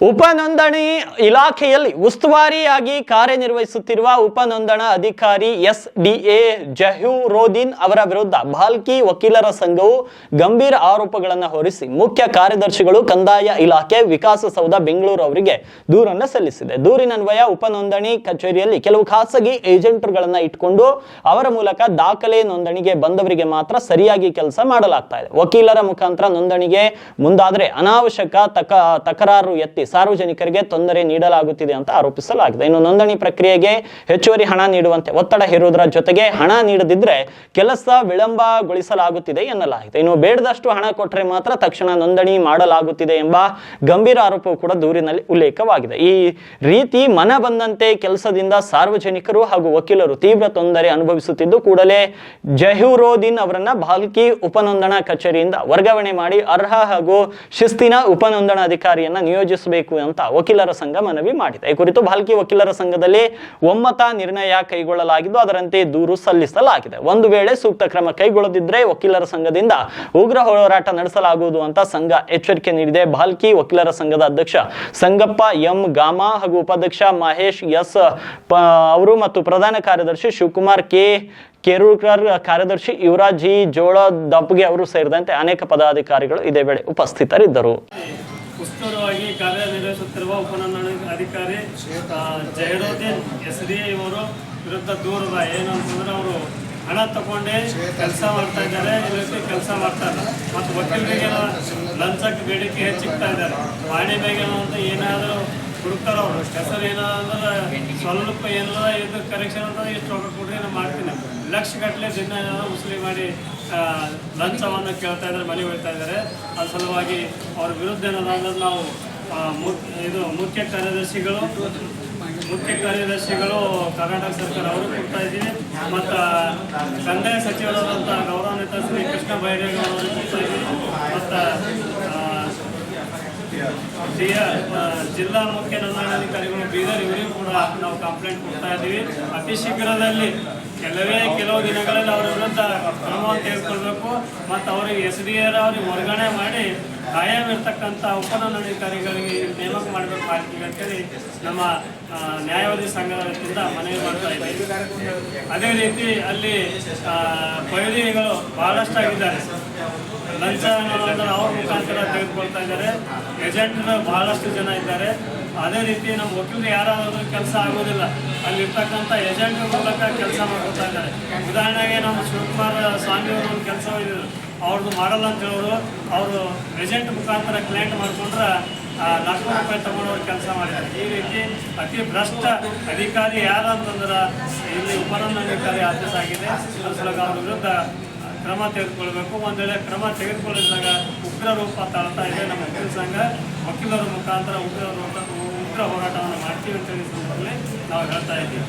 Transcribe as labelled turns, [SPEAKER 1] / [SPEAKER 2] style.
[SPEAKER 1] ಉಪನೋಂದಣಿ ಇಲಾಖೆಯಲ್ಲಿ ಉಸ್ತುವಾರಿಯಾಗಿ ಕಾರ್ಯನಿರ್ವಹಿಸುತ್ತಿರುವ ಉಪನೋಂದಣಾ ಅಧಿಕಾರಿ ಎಸ್.ಡಿ.ಎ. ಜಹೀರುದ್ದೀನ್ ಅವರ ವಿರುದ್ಧ ಭಾಲ್ಕಿ ವಕೀಲರ ಸಂಘವು ಗಂಭೀರ ಆರೋಪಗಳನ್ನು ಹೊರಿಸಿ ಮುಖ್ಯ ಕಾರ್ಯದರ್ಶಿಗಳು ಕಂದಾಯ ಇಲಾಖೆ ವಿಕಾಸಸೌಧ ಬೆಂಗಳೂರು ಅವರಿಗೆ ದೂರನ್ನು ಸಲ್ಲಿಸಿದೆ. ದೂರಿನನ್ವಯ ಉಪನೋಂದಣಿ ಕಚೇರಿಯಲ್ಲಿ ಕೆಲವು ಖಾಸಗಿ ಏಜೆಂಟ್ಗಳನ್ನು ಇಟ್ಟುಕೊಂಡು ಅವರ ಮೂಲಕ ದಾಖಲೆ ನೋಂದಣಿಗೆ ಬಂದವರಿಗೆ ಮಾತ್ರ ಸರಿಯಾಗಿ ಕೆಲಸ ಮಾಡಲಾಗ್ತಾ ಇದೆ. ವಕೀಲರ ಮುಖಾಂತರ ನೋಂದಣಿಗೆ ಮುಂದಾದರೆ ಅನಾವಶ್ಯಕ ತಕರಾರು ಎತ್ತಿ ಸಾರ್ವಜನಿಕರಿಗೆ ತೊಂದರೆ ನೀಡಲಾಗುತ್ತಿದೆ ಅಂತ ಆರೋಪಿಸಲಾಗಿದೆ. ಇನ್ನು ನೋಂದಣಿ ಪ್ರಕ್ರಿಯೆಗೆ ಹೆಚ್ಚುವರಿ ಹಣ ನೀಡುವಂತೆ ಒತ್ತಡ ಹೇರುವುದರ ಜೊತೆಗೆ ಹಣ ನೀಡದಿದ್ರೆ ಕೆಲಸ ವಿಳಂಬಗೊಳಿಸಲಾಗುತ್ತಿದೆ ಎನ್ನಲಾಗಿದೆ. ಇನ್ನು ಬೇಡದಷ್ಟು ಹಣ ಕೊಟ್ಟರೆ ಮಾತ್ರ ತಕ್ಷಣ ನೋಂದಣಿ ಮಾಡಲಾಗುತ್ತಿದೆ ಎಂಬ ಗಂಭೀರ ಆರೋಪವು ಕೂಡ ದೂರಿನಲ್ಲಿ ಉಲ್ಲೇಖವಾಗಿದೆ. ಈ ರೀತಿ ಮನ ಬಂದಂತೆ ಕೆಲಸದಿಂದ ಸಾರ್ವಜನಿಕರು ಹಾಗೂ ವಕೀಲರು ತೀವ್ರ ತೊಂದರೆ ಅನುಭವಿಸುತ್ತಿದ್ದು ಕೂಡಲೇ ಜಹೀರುದ್ದೀನ್ ಅವರನ್ನ ಭಾಲ್ಕಿ ಉಪನೋಂದಣಾ ಕಚೇರಿಯಿಂದ ವರ್ಗಾವಣೆ ಮಾಡಿ ಅರ್ಹ ಹಾಗೂ ಶಿಸ್ತಿನ ಉಪನೋಂದಣಾ ಅಧಿಕಾರಿಯನ್ನ ನಿಯೋಜಿಸಬೇಕು ಅಂತ ವಕೀಲರ ಸಂಘ ಮನವಿ ಮಾಡಿದೆ. ಈ ಕುರಿತು ಭಾಲ್ಕಿ ವಕೀಲರ ಸಂಘದಲ್ಲಿ ಒಮ್ಮತ ನಿರ್ಣಯ ಕೈಗೊಳ್ಳಲಾಗಿದ್ದು ಅದರಂತೆ ದೂರು ಸಲ್ಲಿಸಲಾಗಿದೆ. ಒಂದು ವೇಳೆ ಸೂಕ್ತ ಕ್ರಮ ಕೈಗೊಳ್ಳದಿದ್ದರೆ ವಕೀಲರ ಸಂಘದಿಂದ ಉಗ್ರ ಹೋರಾಟ ನಡೆಸಲಾಗುವುದು ಅಂತ ಸಂಘ ಎಚ್ಚರಿಕೆ ನೀಡಿದೆ. ಭಾಲ್ಕಿ ವಕೀಲರ ಸಂಘದ ಅಧ್ಯಕ್ಷ ಸಂಗಪ್ಪ ಎಂ ಗಾಮಾ ಹಾಗೂ ಉಪಾಧ್ಯಕ್ಷ ಮಹೇಶ್ ಎಸ್ ಅವರು ಮತ್ತು ಪ್ರಧಾನ ಕಾರ್ಯದರ್ಶಿ ಶಿವಕುಮಾರ್ ಕೆ ಕೇರೂರ್ಕರ್, ಕಾರ್ಯದರ್ಶಿ ಯುವರಾಜ್ ಜಿ ಜೋಳ ದಪ್ಪಗೆ ಅವರು ಸೇರಿದಂತೆ ಅನೇಕ ಪದಾಧಿಕಾರಿಗಳು ಇದೇ ವೇಳೆ ಉಪಸ್ಥಿತರಿದ್ದರು.
[SPEAKER 2] ಉಸ್ತುವಾರಿಯಾಗಿ ಕಾರ್ಯನಿರ್ವಹಿಸುತ್ತಿರುವ ಉಪನೋಂದಣಿ ಅಧಿಕಾರಿ ಜಹೀರುದ್ದೀನ್ ಎಸ್.ಡಿ.ಎ. ಇವರು ವಿರುದ್ಧ ದೂರದ ಏನಂತಂದ್ರೆ ಅವರು ಹಣ ತಗೊಂಡೇ ಕೆಲಸ ಮಾಡ್ತಾ ಇದ್ದಾರೆ, ಈ ರೀತಿ ಕೆಲಸ ಮಾಡ್ತಾರೆ ಮತ್ತು ವಕೀಲರಿಗೆ ಲಂಚಕ್ಕೆ ಬೇಡಿಕೆ ಹೆಚ್ಚಿಗ್ತಾ ಇದ್ದಾರೆ. ವಾಣಿ ಬೇಗ ಅಂತ ಏನಾದರೂ ಹುಡುಕ್ತಾರ ಅವರು ಹೆಸರು ಏನಾದ್ರೆ ಸ್ವಲ್ಪ ಏನಾರ ಇದು ಕರೆಕ್ಷನ್ ಅಂತ ಇಷ್ಟು ರೊಕ್ಕ ಕೊಡ್ರಿ ನಾನು ಮಾಡ್ತೀನಿ, ಲಕ್ಷಗಟ್ಟಲೆ ದಿನ ವಸೂಲಿ ಮಾಡಿ ಲಂಚವನ್ನು ಕೇಳ್ತಾ ಇದ್ದಾರೆ, ಮನೆ ಹೋಗ್ತಾ ಇದ್ದಾರೆ. ಅದ್ರ ಸಲುವಾಗಿ ಅವ್ರ ವಿರುದ್ಧ ಏನಂದ್ರೆ ನಾವು ಮುಖ್ಯ ಕಾರ್ಯದರ್ಶಿಗಳು ಕರ್ನಾಟಕ ಸರ್ಕಾರ ಅವರು ಕೊಡ್ತಾ ಇದ್ದೀವಿ ಮತ್ತು ಕಂದಾಯ ಸಚಿವರಾದಂಥ ಗೌರವಾನ್ವಿತ ಶ್ರೀ ಕೃಷ್ಣ ಬೈರೇಗೌಡ ಅವರಿಗೆ ಕೊಡ್ತಾ ಇದ್ದೀವಿ ಮತ್ತು ಜಿಲ್ಲಾ ಮುಖ್ಯ ನೋಂದಣಾಧಿಕಾರಿಗಳು ಬೀದರ್ ಇವರಿಗೂ ಕೂಡ ನಾವು ಕಂಪ್ಲೇಂಟ್ ಕೊಡ್ತಾ ಇದ್ದೀವಿ. ಅತಿ ಶೀಘ್ರದಲ್ಲಿ ಕೆಲವು ದಿನಗಳಲ್ಲಿ ಅವರ ವಿರುದ್ಧ ಕ್ರಮವನ್ನು ತೆಗೆದುಕೊಳ್ಬೇಕು ಮತ್ತು ಅವರಿಗೆ ಎಸ್.ಡಿ.ಎ. ಅವ್ರಿಗೆ ವರ್ಗಾವಣೆ ಮಾಡಿ ಕಾಯಂ ಇರ್ತಕ್ಕಂಥ ಉಪನೋಂದಣಾಧಿಕಾರಿಗಳಿಗೆ ನೇಮಕ ಮಾಡಬೇಕು ಅಂತೇಳಿ ನಮ್ಮ ನ್ಯಾಯವಾದಿ ಸಂಘದ ವತಿಯಿಂದ ಮನವಿ ಮಾಡ್ತಾ ಇದ್ದೀವಿ. ಅದೇ ರೀತಿ ಅಲ್ಲಿ ಪೈರಿಗಳು ಬಹಳಷ್ಟಾಗಿದ್ದಾರೆ, ಲಂಚ ಅವ್ರ ಮುಖಾಂತರ ತೆಗೆದುಕೊಳ್ತಾ ಇದ್ದಾರೆ, ಏಜೆಂಟ್ಗಳು ಬಹಳಷ್ಟು ಜನ ಇದ್ದಾರೆ. ಅದೇ ರೀತಿ ನಮ್ಮ ವಕೀಲರು ಯಾರಾದರೂ ಕೆಲಸ ಆಗೋದಿಲ್ಲ, ಅಲ್ಲಿರ್ತಕ್ಕಂಥ ಏಜೆಂಟ್ ಮೂಲಕ ಕೆಲಸ ಮಾಡ್ಕೊತಾ ಇದ್ದಾರೆ. ಉದಾಹರಣೆಗೆ ನಮ್ಮ ಶಿವಕುಮಾರ್ ಸ್ವಾಮಿ ಅವರು ಒಂದು ಕೆಲಸ ಹೋಗಿದ್ರು, ಅವ್ರದ್ದು ಮಾಡಲ್ಲ ಅಂತ ಹೇಳೋರು ಅವರು ಏಜೆಂಟ್ ಮುಖಾಂತರ ಕ್ಲೈಂಟ್ ಮಾಡ್ಕೊಂಡ್ರೆ ಲಕ್ಷ ರೂಪಾಯಿ ತಗೊಂಡವ್ರು ಕೆಲಸ ಮಾಡಿದ್ದಾರೆ. ಈ ರೀತಿ ಅತಿ ಭ್ರಷ್ಟ ಅಧಿಕಾರಿ ಯಾರಂತಂದ್ರೆ ಇಲ್ಲಿ ಉಪನೋಂದಣಾಧಿಕಾರಿ ಆದೇಶ ಆಗಿದೆ. ಅದ್ರ ಸಲುವಾಗಿ ಅವ್ರ ವಿರುದ್ಧ ಕ್ರಮ ತೆಗೆದುಕೊಳ್ಬೇಕು. ಒಂದು ವೇಳೆ ಕ್ರಮ ತೆಗೆದುಕೊಳ್ಳಿದಾಗ ಉಗ್ರ ರೂಪ ತಾಳ್ತಾ ಇದೆ. ನಮ್ಮ ವಕೀಲ ಸಂಘ ವಕೀಲರ ಮುಖಾಂತರ ಉಗ್ರ ಹೋರಾಟವನ್ನು ಮಾಡ್ತೀವಿ ಅಂತ ಹೇಳಿ ನಾವು ಹೇಳ್ತಾ ಇದ್ದೀವಿ.